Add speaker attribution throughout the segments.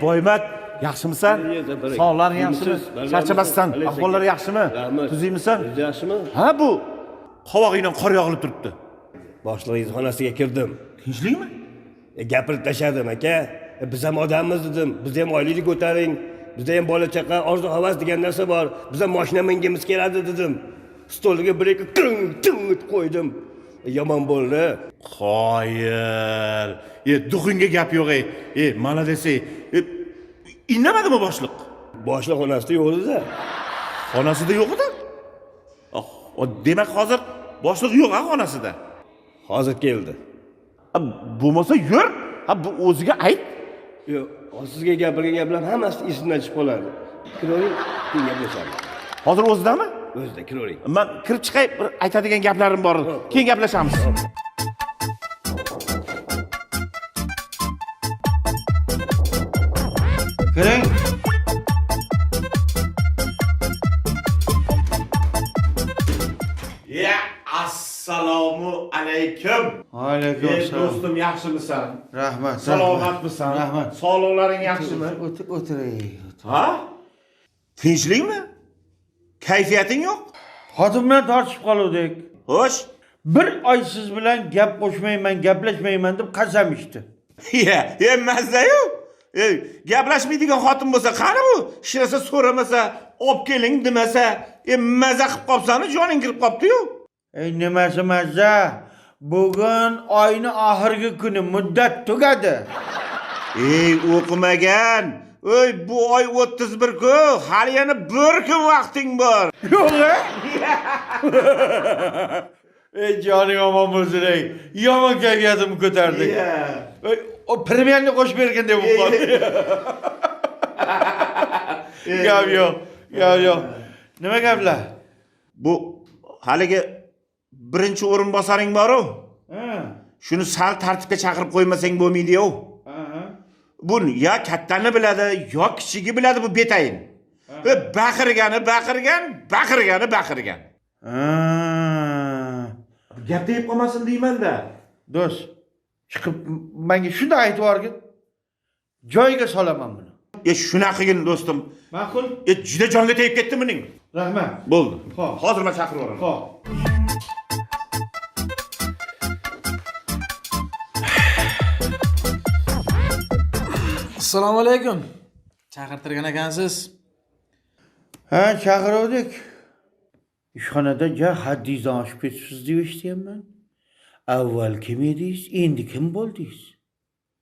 Speaker 1: Boymat, yaxshimisan? Sog'laring yaxshimi? Charchamasdan, ahvollari yaxshimi? Tuzingmisan?
Speaker 2: Yaxshimi?
Speaker 1: Ha bu qovog'ingdan qor yog'ilib turibdi.
Speaker 2: Boshlig'ingiz xonasiga kirdim.
Speaker 1: Tinchlikmi?
Speaker 2: Gapirib tashladim aka. Biz ham odammiz dedim. Biz ham oylik ko'taring. Bizda ham bola chaqa, orzu havas degan narsa bor. Biz ham mashina mingimiz keladi dedim. Stoliga bir ikki ting qo'ydim. Yomon bo'ldi.
Speaker 1: Qoyil. Duxinga gap yo'q ey. Mana desa, innamadimi boshliq?
Speaker 2: Boshliq xonasida yo'q edi.
Speaker 1: Xonasida yo'q edi? Demak hozir boshliq yo'q xonasida.
Speaker 2: Hozir keldi.
Speaker 1: Bo'lmasa yur. Bu o'ziga ayt.
Speaker 2: Yo'q, sizga gapirgan gaplar hammasi esimdan chiqib qoladi. Kiroring, keyin gaplashamiz.
Speaker 1: Hozir o'zidami?
Speaker 2: O'zida kiroring.
Speaker 1: Men kirib chiqay, bir aytadigan gaplarim bor. Keyin gaplashamiz.
Speaker 3: Kiring.
Speaker 1: Assalomu alaykum.
Speaker 3: Alaykum assalom.
Speaker 1: Do'stim, yaxshimisan?
Speaker 3: Rahmat.
Speaker 1: Salomatmisan?
Speaker 3: Rahmat.
Speaker 1: Sog'liqlaring yaxshimi?
Speaker 3: O'tiring.
Speaker 1: Ha? Tinchlikmi? Kayfiyating yo'q?
Speaker 3: Xotin bilan tortishib qoldik.
Speaker 1: Xo'sh.
Speaker 3: Bir oy siz bilan gap qo'shmayman, gaplashmayman deb qasam ichdi.
Speaker 1: Mazza-yu. Gaplashmaydigan xotin bo'lsa, qani bu? Shirasa so'ramasa, olib keling demasa, mazza qilib qopsami, joning kirib qopdi-yu.
Speaker 3: Nimasi mazza? Bugun oyning oxirgi kuni, muddat tugadi.
Speaker 1: O'qimagan. Bu oy 31 kun, hali yana 1 kun vaqting bor.
Speaker 3: Yo'q-a? Joning omon bo'lsin ey. Yomon kayfiyatimni ko'tardik. O premyerni qo'shib bergin deb qoldi. Gap yo'q. Nima gaplar?
Speaker 1: Bu haligi birinchi o'rinbosaring bor-ku. Shuni sal tartibga chaqirib qo'ymasang bo'lmaydi-yu. Bu ya kattani biladi, yo kichigi biladi bu betayin. Baqirgan. Gapda yeb qolmasin deyman-da.
Speaker 3: Do'st, chiqib menga shunday aytib o'rgin. Joyiga solaman buni.
Speaker 1: Shunaqa qilgin do'stim.
Speaker 3: Ma'qul?
Speaker 1: Juda jonga tegib ketdi buning.
Speaker 3: Rahmat.
Speaker 1: Bo'ldi.
Speaker 3: Xo'p.
Speaker 1: Hozir men chaqirib o'raman.
Speaker 3: Xo'p.
Speaker 4: Assalomu alaykum. Chaqirtirgan ekansiz.
Speaker 3: Ha, chaqiruvdik. İşxonada ja haddingizdan oshib ketibsiz deb eshitganman. Avval kim edingiz, endi kim bo'ldingiz?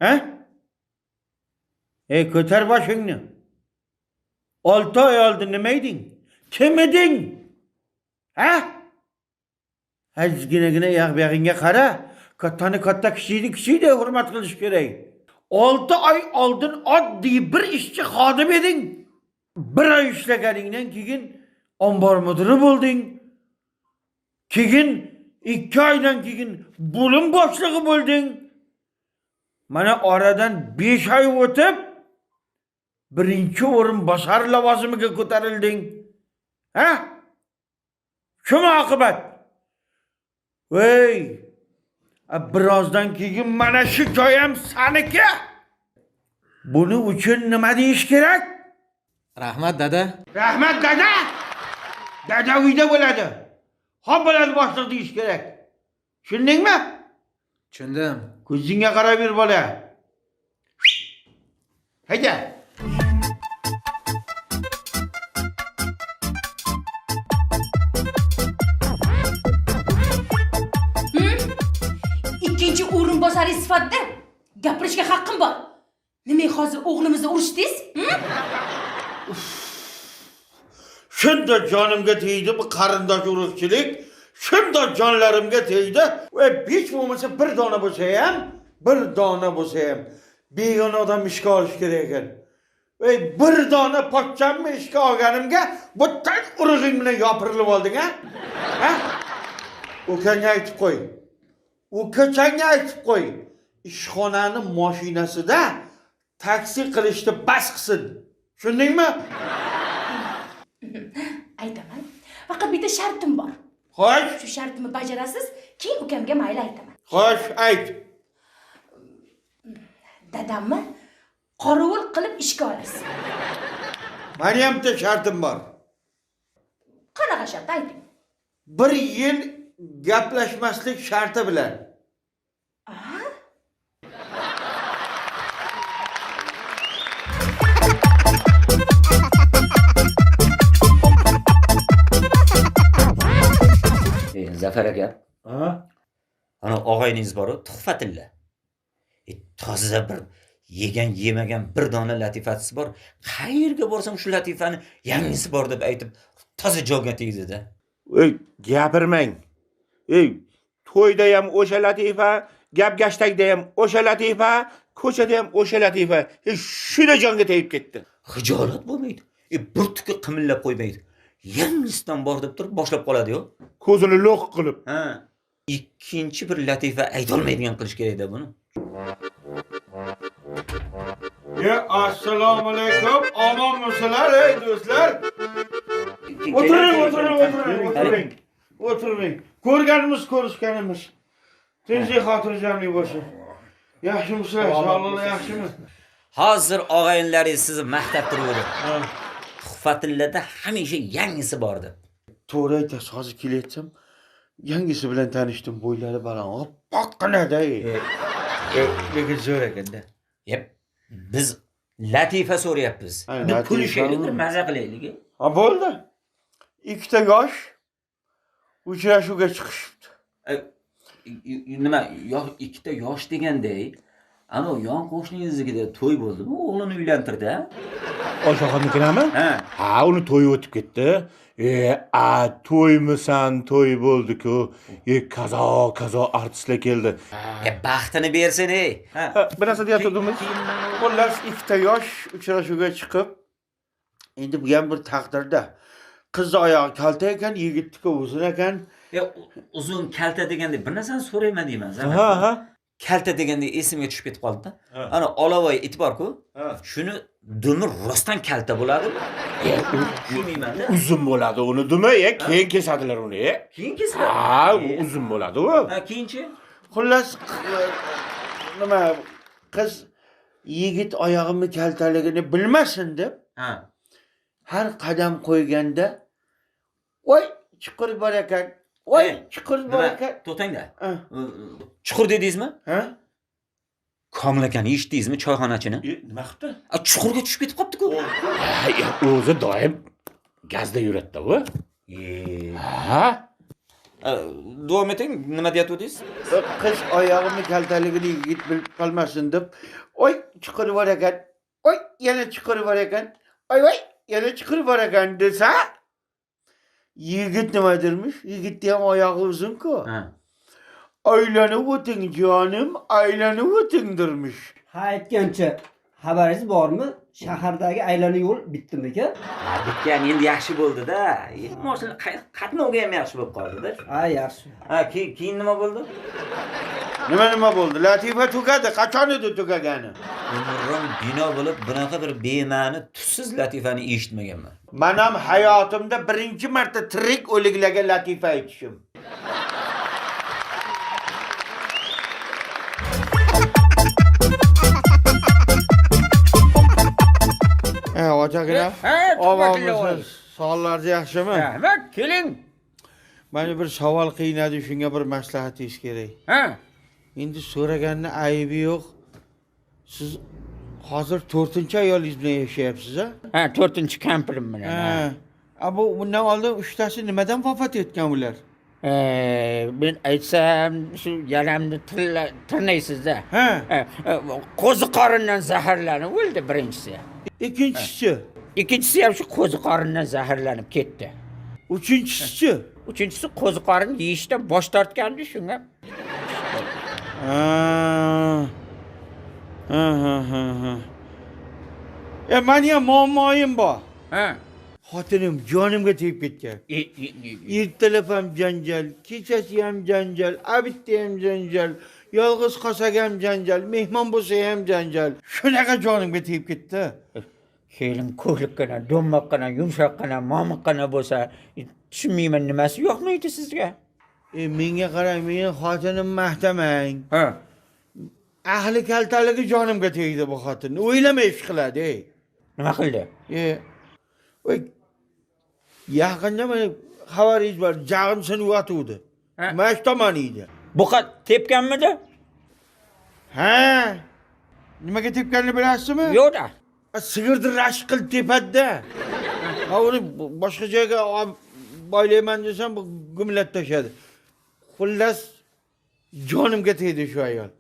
Speaker 3: Ha? Ko'tar boshingni. 6 oy oldin nima eding? Kim eding? Ha? Azginagina yaq-buyog'ingga qara. Kattani katta, kichikni kichikdek hurmat qilish kerak. 6 oy oldin oddiy bir ishchi xodim eding. 1 oy ishlaganingdan keyin ombor mudiri bo'lding. Keyin 2 oydan keyin bo'lim boshlig'i bo'lding. Mana oradan 5 oy o'tib birinchi o'rinbosar lavozimiga ko'tarilding. Ha? Shumi oqibat? Birozdan keyin mana shu joy ham saniki. Buni uchun nima deyish kerak?
Speaker 4: Rahmat dada.
Speaker 3: Rahmat dada. Dada uyda bo'ladi. Xo'p bo'ladi boshliq deyish kerak. Tushundingmi?
Speaker 4: Tushundim.
Speaker 3: Ko'zingga qarab yur bola. Hayda.
Speaker 5: Ikkinchi o'rinbosar sifatida gapirishga haqqim bor. Nima hozir o'g'limizni urishdingiz?
Speaker 3: Shunda jonimga tegdi bu qarindosh urug'chilik. Shunda jonlarimga tegdi. Hech bo'lmasa bir dona bo'lsa ham begona odam ishga olish kerak ekan. Bir dona pochchamni ishga olganimga butun urug'ing bilan yopirilib olding, ha? Ukangga aytib qo'y. Ishxonani mashinasida taksi qilishni bas qilsin. Tushundingmi?
Speaker 5: Aytaman. Faqat bitta shartim bor.
Speaker 3: Xo'sh.
Speaker 5: Shu shartimni bajarasiz, keyin ukamga mayli aytaman.
Speaker 3: Xo'sh, ayt.
Speaker 5: Dadamni qorovul qilib ishga olasiz.
Speaker 3: Meni ham bitta shartim bor.
Speaker 5: Qanaqa shart ayting?
Speaker 3: 1 yil gaplashmaslik sharti bilan.
Speaker 6: Zafar aka,
Speaker 3: Ha?
Speaker 6: ana og'ayningiz bor-ku, Tuhfatilla. Toza bir yegan yemagan bir dona latifasi bor. Qayerga borsam shu latifani yangisi bor deb aytib, toza joyga tegdi-da.
Speaker 1: Ey, gapirmang. Ey, to'yda ham o'sha latifa, gap-gashtagda ham o'sha latifa, ko'chada ham o'sha latifa. Shuna jonga tegib ketdi.
Speaker 6: Hijolat bo'lmaydi. Bir tuki qimillab qo'ymaydi. Yangisidan bor deb turib boshlab qoladi-yu.
Speaker 1: Ko'zini lo'q qilib.
Speaker 6: Ha. Ikkinchi bir latifa aytolmaydigan qilish kerak-da buni.
Speaker 3: Assalomu alaykum. Omonmisizlar ey do'stlar? O'tiring. O'tiring. Ko'rganimiz, ko'rishganimiz. Tinchlik xotirjamlik bo'lsin. Yaxshimisizlar? Sog'lig'ingiz yaxshimi?
Speaker 6: Hozir og'ayinlaringiz sizni maqtab turadi. Tuhfatillada hamisha yangisi bor deb.
Speaker 3: To'g'ri aytasiz, hozir kelyapsam, yangisi bilan tanishdim, bo'ylari baland. Oppoqqina-da. Lekin zo'r ekanda.
Speaker 6: Yep. Biz latifa so'rayapmiz. Bir kulishaylik, bir maza qilaylik.
Speaker 3: Ha bo'ldi. Ikkita yosh uchrashuvga chiqishibdi.
Speaker 6: Nima, ikkita yosh deganday, ana yon qo'shningiznikida to'y bo'ldimi? O'g'lini uylantirdi, ha?
Speaker 1: Oshxonanikami?
Speaker 6: Ha.
Speaker 1: Ha, uni to'yi o'tib ketdi. To'ymisan, to'y bo'ldi-ku. Kazo artistlar keldi.
Speaker 6: Baxtini bersin, ey. Ha.
Speaker 1: Bir narsa deyotdingiz.
Speaker 3: Xullas ikkita yosh uchrashuvga chiqib, endi bu ham bir taqdirda. Qiz oyog'i kalta ekan, yigitniki uzun ekan.
Speaker 6: Uzun kalta deganda bir narsani so'rayman deyman.
Speaker 1: Ha.
Speaker 6: Kalta deganda esimga tushib ketib qoldi-da. Ana olovoy it bor-ku. Shuni dumi rostdan kalta bo'ladimi? Bilmayman-da.
Speaker 1: Uzun bo'ladi uni dumi, keyin kesadilar uni.
Speaker 6: Keyin kesiladi.
Speaker 1: Ha, uzun bo'ladi u.
Speaker 6: Ha, keyinchi?
Speaker 3: Xullas nima qiz yigit oyog'imni kaltaligini bilmasin deb
Speaker 6: Ha.
Speaker 3: har qadam qo'yganda voy chuqur bor ekan. Voy chuqur bor ekan.
Speaker 6: To'xtangda. Chuqur dedingizmi?
Speaker 3: Ha?
Speaker 6: Komil akani eshitdingizmi choyxonachini?
Speaker 1: Nima qildi?
Speaker 6: Chuqurga tushib ketib qopti-ku.
Speaker 1: O'zi doim gazda yuradi-da u. Ha?
Speaker 6: Davom eting, nima deyotdingiz?
Speaker 3: Qiz oyog'imni kaltaligini yigit bilib qolmasin deb, voy chuqur bor ekan. Voy yana chuqur bor ekan. Voy yana chuqur bor ekan desa, yigit nima dermish? Yigitning ham oyog'i uzun-ku.
Speaker 6: Ha.
Speaker 3: Aylanib o'ting jonim, aylanib o'ting dermish.
Speaker 7: Ha, aytgancha xabaringiz bormi? Shahardagi aylana yo'l bitdimi-ka?
Speaker 6: Ha, bitgan endi yaxshi bo'ldi-da. Mashina qatnovga ham yaxshi bo'lib qoldi-da.
Speaker 7: Ha, yaxshi.
Speaker 6: Ha, keyin nima bo'ldi?
Speaker 3: Nima bo'ldi? Latifa tugadi. Qachon edi tugagani?
Speaker 6: Umrim bino bo'lib bunaqa bir bema'ni tussiz latifani eshitmaganman.
Speaker 3: Men ham hayotimda birinchi marta tirik o'liklarga latifa aytishim. Otagina. Omonmisiz? Sog'lig'ingiz yaxshimi?
Speaker 8: Rahmat, keling.
Speaker 3: Meni bir savol qiynadi, shunga bir maslahatingiz kerak.
Speaker 8: Ha,
Speaker 3: Endi so'raganning aybi yo'q. Siz hozir 4-ayolingiz bilan yashayapsiz, ha?
Speaker 8: ha, 4-kampirim bilan.
Speaker 3: Ha. Bu bundan oldin 3tasi nimadan vafot etgan ular?
Speaker 8: Men aytsam, shu yalamni tirnaysiz-da.
Speaker 3: Ha.
Speaker 8: Qo'zi qorindan zaharlanib o'ldi birinchisi.
Speaker 3: Ikkinchisi,
Speaker 8: Ikkinchisi ham shu qo'zi qorindan zaharlanib ketdi.
Speaker 3: uchinchisi.
Speaker 8: Uchinchisi qo'zi qorin yeyishdan bosh tortgandi shunga.
Speaker 3: Ha. Meni ham muammoyim bor.
Speaker 8: Ha.
Speaker 3: Xotinim jonimga tegib ketgan. Ertalab ham janjal, kechasi ham janjal, abitda ham janjal, yolg'iz qolsak ham janjal, mehmon bo'lsa ham janjal. Shunaqa jonimga tegib ketdi.
Speaker 8: Kelin ko'hliqqina, do'mmoqqina, yumshoqqina, momiqqina bo'lsa, tushunmayman nimasi yoqmaydi sizga?
Speaker 3: Menga qarang, meni xotinim maqtamang.
Speaker 8: Ha.
Speaker 3: ahli kaltaligi jonimga tegdi bu xotin. O'ylamay ish qiladi.
Speaker 8: Nima qildi?
Speaker 3: Voy yaqinda mana xabaringiz bor, jag'im sinib yotuvdi.
Speaker 8: Ha?
Speaker 3: Mana shu tomon edi.
Speaker 8: Buqa tepganmidi?
Speaker 3: Ha? Nimaga tepganini bilasizmi?
Speaker 8: Yo'q-da.
Speaker 3: Sigirni rashk qilib tepadida. Ha uni boshqa joyga olib boylayman desam bu gumlab tashadi. Xullas jonimga tegdi shu ayol.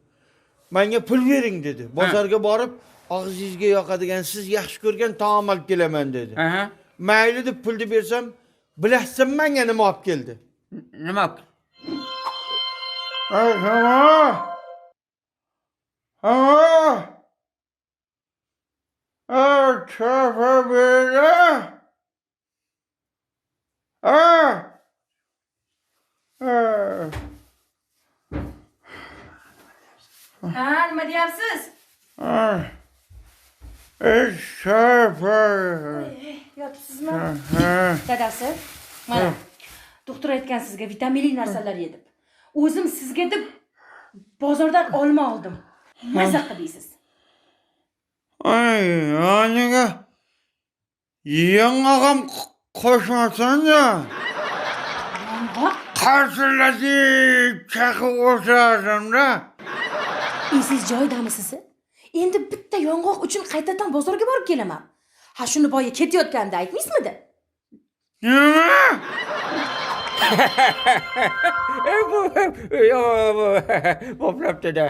Speaker 3: Menga pul bering dedi. Bozorga borib, og'zingizga yoqadigan, siz yaxshi ko'rgan taom olib kelaman dedi.
Speaker 8: Aha.
Speaker 3: Mayli deb pulni bersam, bilasizmi menga nima olib keldi?
Speaker 8: Nima?
Speaker 3: Ay, tamam. Tamam. Ay, çöpe böyle. Ay. Ay.
Speaker 5: Ha, nima deyapsiz?
Speaker 3: Ay. Çöpe.
Speaker 5: Yotibsizmi? Dadasi, mana doktor aytgan sizga vitaminli narsalar yedib. O'zim sizga deb bozordan olma oldim. Maza qilasiz.
Speaker 3: Ay, yoniga yang'og'im qo'shmasin ya. Qarsillatib chaqib o'shardim-da.
Speaker 5: Siz joydamisiz? Endi bitta yong'oq uchun qaytadan bozorga borib kelaman. Ha shuni boya ketayotganda aytmaysizmidi?
Speaker 3: Nima?
Speaker 8: Bo'pti-da.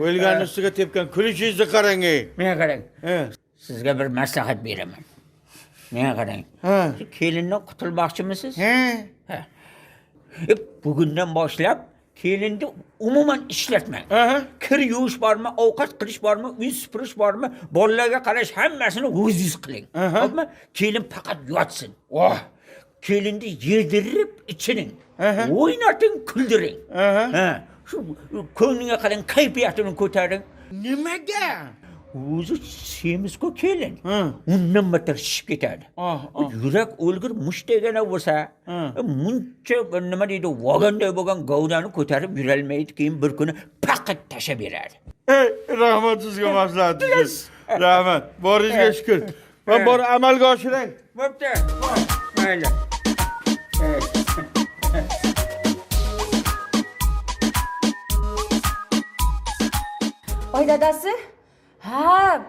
Speaker 3: O'lgan ustiga tepgan kulishingizni qarang.
Speaker 8: Menga qarang.
Speaker 3: Ha.
Speaker 8: Sizga bir maslahat beraman. Menga qarang.
Speaker 3: Ha.
Speaker 8: Kelindan qutulmoqchimisiz?
Speaker 3: Ha.
Speaker 8: Bugundan boshlab kelinni umuman ishlatmang.
Speaker 3: Aha.
Speaker 8: Kir yuvish bormi, ovqat qilish bormi, uy supurish bormi, bolalarga qarash hammasini o'zingiz qiling. Xo'pmi? Kelin faqat yotsin.
Speaker 3: Voh.
Speaker 8: Kelinni yedirib ichining. O'ynating, kuldiring. Ha. Shu ko'nglinga qarang, kayfiyatini ko'taring.
Speaker 3: Nimaga?
Speaker 8: O'zi semiz-ku kelin. Undan battar shishib ketadi. Yurak o'lgur mushtagana bo'lsa, muncha nima deydi, vagonday bo'lgan gavdani ko'tarib yurolmaydi, keyin bir kuni faqat tashlab beradi.
Speaker 3: Rahmat sizga maslahatingiz. Rahmat. Boringizga shukr. Men bor amalga oshiray.
Speaker 8: Bo'pti. Mayli.
Speaker 5: Oy dadasi, ha,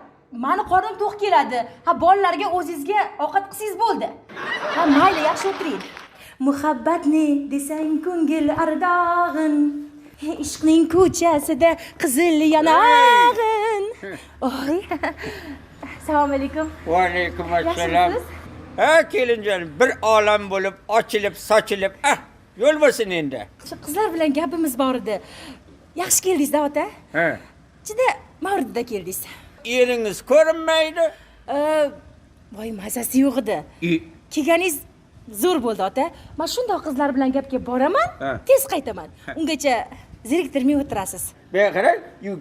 Speaker 5: mani qornim to'q keladi. Ha, bolalarga o'zingizga ovqat qilsangiz bo'ldi. Ha, mayli, yaxshi o'tiring. Muhabbatni desang ko'ngil ardog'in, ishqning ko'chasida qizil yonog'in. Oy. Assalomu alaykum.
Speaker 8: Va alaykum assalom.
Speaker 5: Yaxshimisiz?
Speaker 8: Ha, kelinjonim, bir olam bo'lib, ochilib, sochilib, yo'l bo'lsin endi.
Speaker 5: Shu qizlar bilan gapimiz bor edi. Yaxshi keldingiz-da, ota.
Speaker 8: Ha.
Speaker 5: Juda mavridda keldingiz.
Speaker 8: Eringiz ko'rinmaydi.
Speaker 5: Voy, mazasi yo'q edi. Kelganingiz zo'r bo'ldi, ota. Men shundoq qizlar bilan gapga boraman, tez qaytaman. Ungacha zeriktirmay o'tirasiz.
Speaker 8: Men qarang,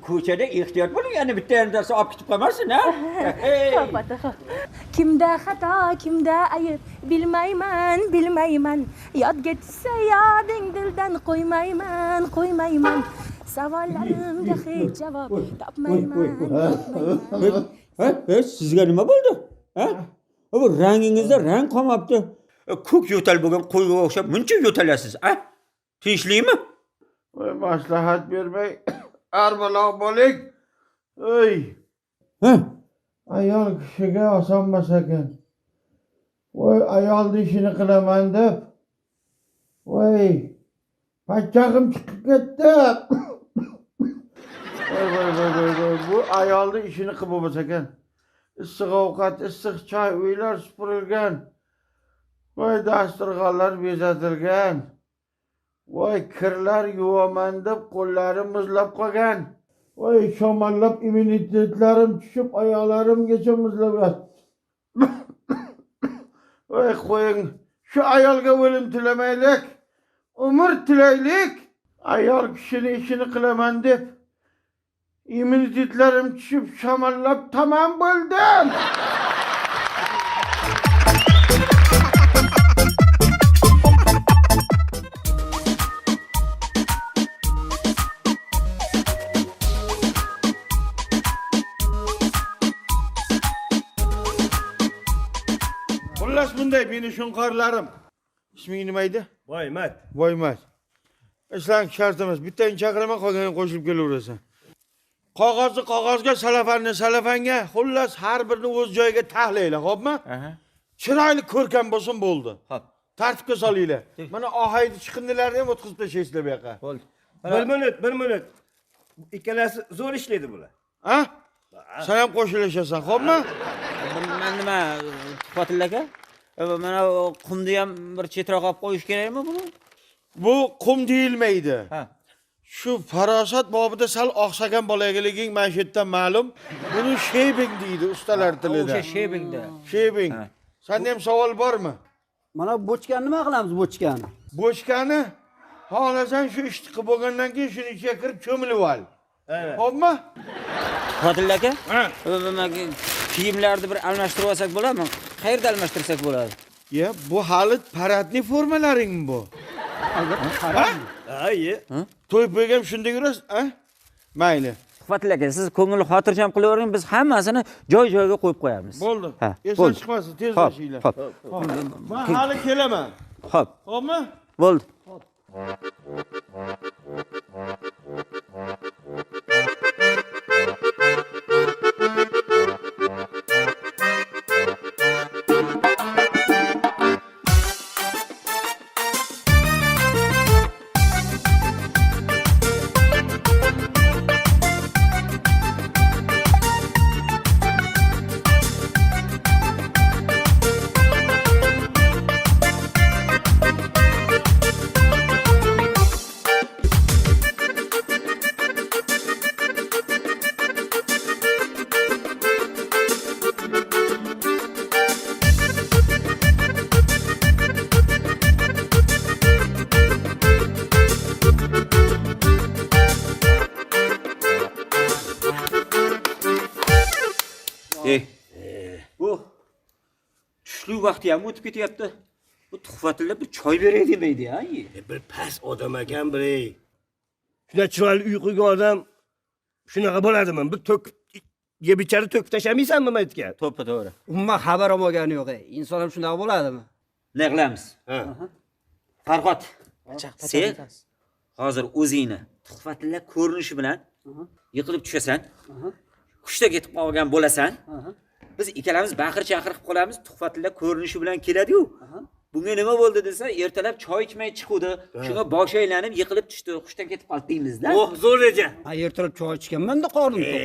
Speaker 8: ko'chada ehtiyot bo'ling, yana bitta narsa olib ketib qolmasin, ha?
Speaker 5: Xo'p, ota, xo'p. Kimda xato, kimda ayb, bilmayman. Yodga tushsa yoding dildan qo'ymayman. Savollarimga hech javob topmayman.
Speaker 8: Sizga nima bo'ldi? Ha? Bu rangingizda rang qolmabdi. Ko'k yo'tal bo'lgan qo'yga o'xshab muncha yo'talasiz, ha? Tinchlikmi?
Speaker 3: Voy, maslahat bermay arbaloq bo'ling. Oy. Ayol kishiga osonmas ekan. Voy, ayolning ishini qilaman deb. Voy, pachchag'im chiqib ketdi. Voy, bu ayolning ishini qilib bo'lmas ekan. Issiq ovqat, issiq choy, uylar supurilgan. Voy, dasturxonlar bezatilgan. Voy, kirlar yuvaman deb qo'llarim muzlab qolgan. Voy, shamollab immunitetlarim tushib, oyoqlarimgacha muzlab yotdi. Voy, qo'ying, shu ayolga o'lim tilamaylik, umr tilaylik. Ayol kishini ishini qilaman deb immunitetlarim tushib, shamollab tamom bo'ldim. Xullas bunday meni shunqorlarim. Isming nima edi?
Speaker 2: Voymat.
Speaker 3: Voymat. Islang shart emas. Bittani chaqiraman, qolganini qo'shilib kelaverasan. Qog'ozni qog'ozga, salafanni salafanga, xullas har birini o'z joyiga tahliyla, xo'pmi? Chiroyli ko'rkam bo'lsin bo'ldi.
Speaker 8: Xo'p.
Speaker 3: Tartibga solinglar. Mana ohaydi chiqindilarni ham o'tkazib tashlaysizlar bu yoqqa.
Speaker 8: Bo'ldi.
Speaker 2: Bir minut. Ikkalasi zo'r ishlaydi bular.
Speaker 3: Ha? Sen ham qo'shilashasan, xo'pmi?
Speaker 8: Men nima, Fatilla aka? Mana qumni ham bir chetroq olib qo'yish kerakmi buni?
Speaker 3: Bu qum deyilmaydi.
Speaker 8: Ha.
Speaker 3: Shu farosat bobida sal oqsagan bolaliging mana shu yerdan ma'lum. Buni shebing deydi ustalar tilida.
Speaker 8: O'sha shebingda.
Speaker 3: Shebing. Senda ham savol bormi?
Speaker 7: Mana bochkani nima qilamiz bochkani?
Speaker 3: Bochkani xohlasan shu ishni qilib bo'lgandan keyin shuni ichiga kirib cho'milib ol. Xo'pmi?
Speaker 8: Fatilla aka?
Speaker 3: Ha.
Speaker 8: Kiyimlarni bir almashtirib olsak bo'ladimi? Qayerda almashtirsak bo'ladi?
Speaker 3: Ya, bu hali paradni formalaringmi bu?
Speaker 2: Ayi.
Speaker 3: To'y bo'lgam shunday yurasiz, ha? Mayli.
Speaker 8: Fatilla aka, siz ko'ngil xotirjam qilavering, biz hammasini joy-joyiga qo'yib qo'yamiz.
Speaker 3: Bo'ldi.
Speaker 8: Ha,
Speaker 3: Esdan
Speaker 8: bo'ldi.
Speaker 3: chiqmasin,
Speaker 8: Xo'p,
Speaker 3: tezlashinglar.
Speaker 8: xo'p.
Speaker 3: Men hali kelaman.
Speaker 8: Xo'p,
Speaker 3: Xo'pmi?
Speaker 8: bo'ldi. Bu tushlik vaqti ham o'tib ketyapti. Bu Tuhfatilla bir choy beray demaydi-ya.
Speaker 2: Bir past odam ekan birey. Shuna chiroyli uy qurgan odam shunaqa bo'ladimi? Bir tok yeb ichari to'kib tashlamaysanmi maytga?
Speaker 8: To'ppa to'g'ri.
Speaker 7: Umuman xabar olmagani yo'q. Inson ham shunaqa bo'ladimi?
Speaker 8: Ne qilamiz?
Speaker 2: Ha.
Speaker 8: Farhod. Sen hozir o'zingni Tuhfatilla ko'rinishi bilan yiqilib tushasan. Hushda ketib qolgan bo'lasan. Biz ikkalamiz baqir-chaqir qilib qolamiz. Tuhfatilla ko'rinishi bilan keladi-yu. Bunga nima bo'ldi desa, ertalab choy ichmay chiquvdi. Shunga boshi aylanib yiqilib tushdi. Hushdan ketib qoldi deymiz-da.
Speaker 2: Oh, zo'r reja.
Speaker 7: Ertalab choy ichganman-da qornim to'q.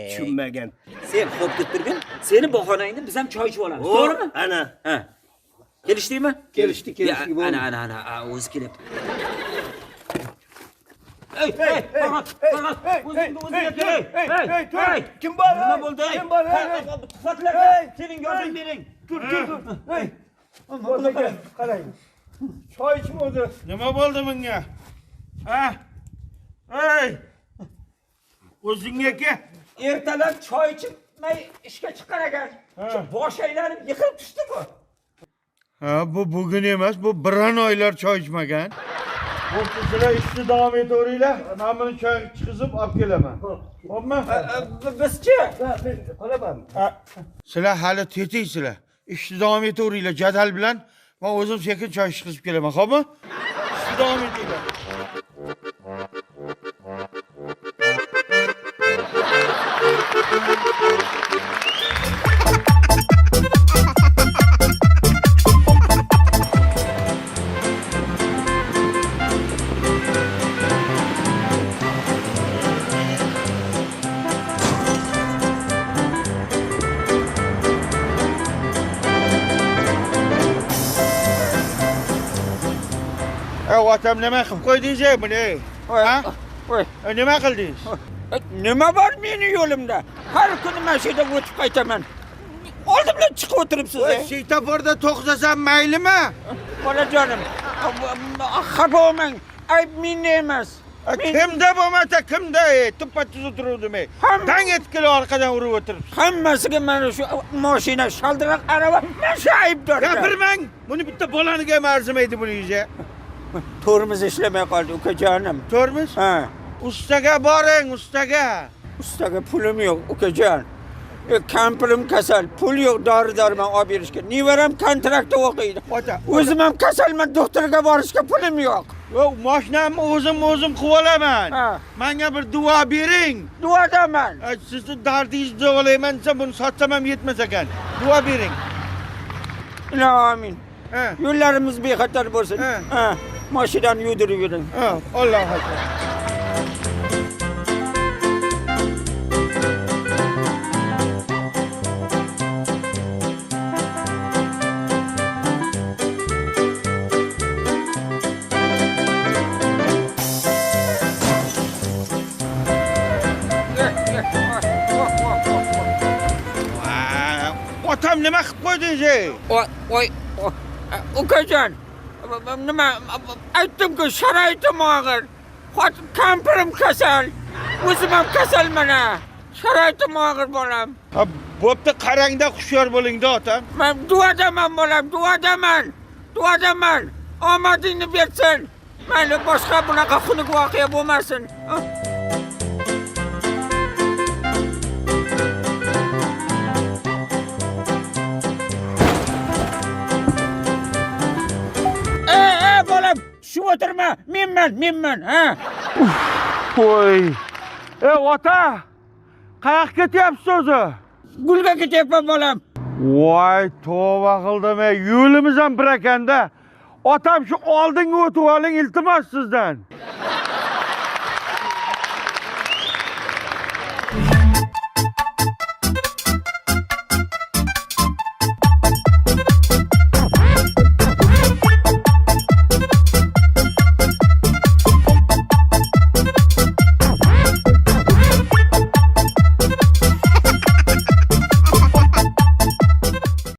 Speaker 2: Tushunmagan.
Speaker 8: Sen xo'p deb turgin, seni bahonangda biz ham choy ichib olamiz. To'g'rimi?
Speaker 2: Ana.
Speaker 8: Ha. Kelishdikmi?
Speaker 7: Kelishdik.
Speaker 8: Ana, o'zi kelyapti. Hey, Farhod, o'zingga kel. Hey,
Speaker 2: Kim bor?
Speaker 8: nima bo'ldi?
Speaker 2: Kim bor?
Speaker 8: Tuhfatlar, sening yordam bering.
Speaker 2: Tur. Hey. Qarang. Choy ichmadi.
Speaker 3: Nima bo'ldi bunga? Ha? Hey! O'zingga kel.
Speaker 8: Ertalab choy ichmay ishga chiqqan ekan. Bosh aylanib yiqilib tushdi-ku.
Speaker 3: Ha, bu bugun emas, bu biron oylar choy ichmagan. Bo'pti, sizlar ishni davom etaveringlar. Men buni choy chiqizib olib kelaman. Xo'pmi?
Speaker 8: Bizchi?
Speaker 2: Qolaman.
Speaker 3: Sizlar hali tetiksizlar. Ishni davom etaveringlar jadal bilan. Men o'zim sekin choy chiqizib kelaman, xo'pmi? Ishni davom etinglar. Vatam nima qilib qo'ydingiz buni? Ha? Nima qildingiz?
Speaker 8: Nima bor meni yo'limda? Har kuni mashina o'tib qaytaman. Oldimdan chiqib o'tiribsiz.
Speaker 3: Svetoforda to'xtasam maylimi?
Speaker 8: Bolajonim, xafa bo'lmang. Ayb menda emas.
Speaker 3: Kimda bo'lmasa kimda? Tuppa-tuz o'tiruvdim. Tang etib kelib orqadan urib o'tiribsiz.
Speaker 8: Hammasiga mana shu mashina, shaldiroq arava, men shu aybdor.
Speaker 3: Gapirmang. Buni bitta bolaniga ham arzimaydi buningiz.
Speaker 8: Tormoz ishlamay qoldi, ukajonim.
Speaker 3: Tormoz?
Speaker 8: Ha.
Speaker 3: Ustaga boring, ustaga.
Speaker 8: Ustaga pulim yo'q, ukajon. Kampirim kasal, pul yo'q dori darmon olib berishga. Nevaram kontraktda o'qiydi. O'zim ham kasalman, doktorga borishga pulim yo'q.
Speaker 3: Yo'q, mashinamni o'zim qilib olaman. Menga bir duo bering.
Speaker 8: Duodaman.
Speaker 3: Sizni dardingizni davolayman desam, buni sotsam ham yetmas ekan. Duo bering.
Speaker 8: Amin. Yo'llarimiz bexatar bo'lsin. Mashinani yudirib yuring.
Speaker 3: Allohu akbar. Otam nima qilib qo'ydingiz?
Speaker 8: Voy, ukajon. Nima aytdim-ku, sharoitim og'ir. Kampirim kasal. O'zim ham kasalman. Sharoitim og'ir bolam.
Speaker 3: Bo'pti, qarangda hushyor bo'ling-da, otam.
Speaker 8: Men duodaman bolam, duodaman. Omadingni bersin. Mayli, boshqa bunaqa xunuk voqea bo'lmasin. Bolam, shu o'tirma. Menman, ha.
Speaker 3: Voy. Ota. Qayoqqa ketyapsiz o'zi?
Speaker 8: Gulga ketyapman bolam.
Speaker 3: Voy, tova qildim. Yo'limiz ham bir ekanda. Otam shu oldinga o'tib oling, iltimos sizdan.